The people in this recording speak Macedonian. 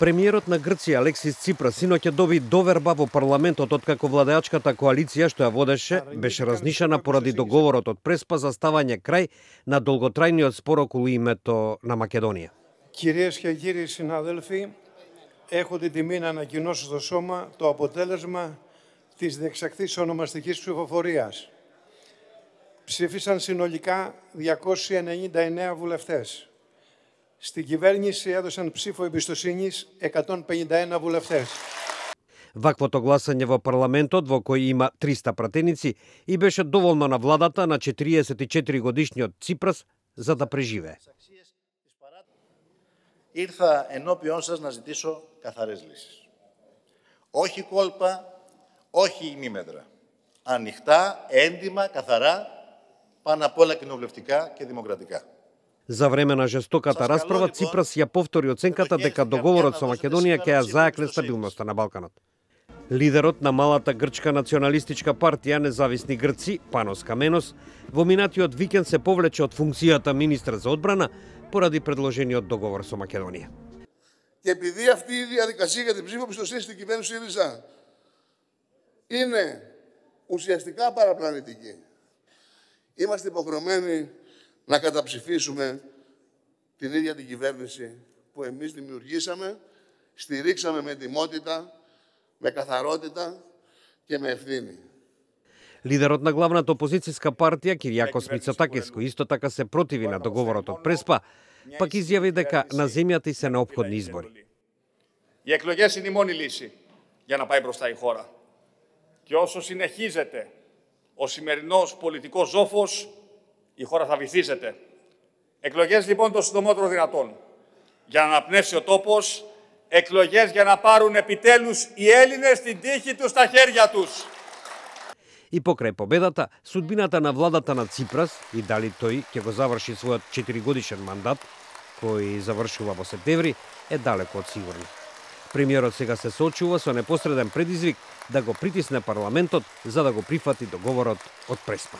Премиерот на Грција Алексис Ципрас синоќа доби доверба во парламентот откако владеачката коалиција што ја водеше беше разнишана поради договорот од Преспа за ставање крај на долготрајниот спор околу името на Македонија. Κυρίες και κύριοι συνάδελφοι, έχω την τιμή να ανακοινώσω στο Σώμα το αποτέλεσμα της διεξαχθής ονομαστικής ψηφοφορίας. Ψήφισαν συνολικά 299 βουλευτές. Στην κυβέρνηση έδωσαν ψήφο εμπιστοσύνης 151 βουλευτές. Ваквото гласање во парламентот, во кој има 300 пратеници, и беше доволно на владата на 44 годишниот Ципрас за да преживее. Ήρθα ενώπιον σας να ζητήσω καθαρές λύσεις. Όχι κόλπα, όχι ημίμετρα. Ανοιχτά, έντιμα, καθαρά, πάνω απ' όλα κοινοβουλευτικά και δημοκρατικά. За време на жестоката расправа, Ципрас ја повтори оценката дека договорот со Македонија ќе ја зајакле стабилноста на Балканот. Лидерот на малата грчка националистичка партија Независни Грци, Панос Каменос, во минатиот викенд се повлече од функцијата министр за одбрана поради предложениот договор со Македонија. Και επειδή αυτή η διαδικασία για την ψήφο εμπιστοσύνης στην κυβέρνηση ΣΥΡΙΖΑ είναι ουσιαστικά παραπλανητική, είμαστε υποχρεωμένοι να καταψηφίσουμε την ίδια την κυβέρνηση που εμείς δημιουργήσαμε, στηρίξαμε με ετοιμότητα, με καθαρότητα και με ευθύνη. Лидерот на главната опозицијска партија Киријакос Мицотакис, кој исто така се противи на договорот од Преспа, пак изјави дека на земјата и се неопходни избори. Οι εκλογές είναι η μόνη λύση για να πάει μπροστά η χώρα. Και όσο συνεχίζεται ο σημερινός πολιτικός ζόφος, η χώρα θα βυθίζεται. Εκλογές λοιπόν το συντομότερο δυνατόν. Για να αναπνεύσει ο τόπος, εκλογές για να πάρουν επιτέλους οι Έλληνες την τύχη τους στα χέρια τους. И покрај победата, судбината на владата на Ципрас и дали тој ќе го заврши својот 4-годишен мандат, кој завршува во септември, е далеко од сигурно. Премиерот сега се соочува со непосреден предизвик да го притисне парламентот за да го прифати договорот од Преспа.